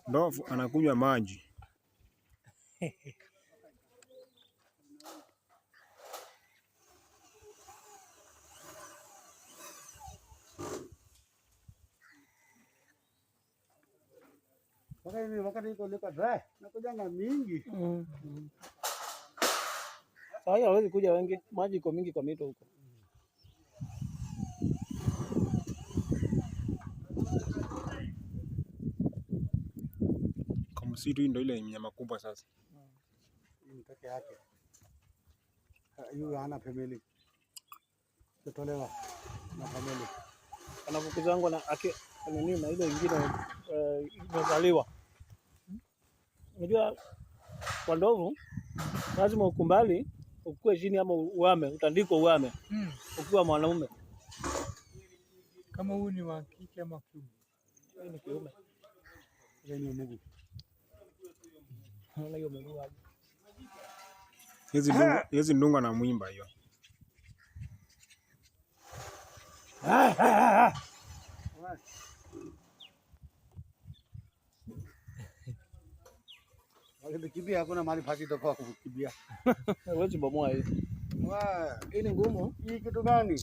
Ndovu anakunywa maji. Wakati iko liko dry, nakujanga mingi. Sasa hawezi kuja wengi, maji iko mingi kwa mito huko. Kwa msitu hii ndio ile nyama kubwa sasa. Ni peke yake. Huyu hana family. Kutolewa na family. Anafukuzwa na nini na ile nyingine imezaliwa. Unajua kwa ndovu lazima ukumbali ukue chini ama uame, utandikwa uame. Ukiwa mwanaume. Kama huyu ni wa kike ama kiume? Huyu ni kiume. Yeye ni Mungu. Naona hiyo Mungu hapo. Hizi ndunga na mwimba hiyo. Wakikimbia hakuna mahali pasi toka kukimbia. Hawezi bomoa hii. Hii ni ngumu. Hii kitu gani?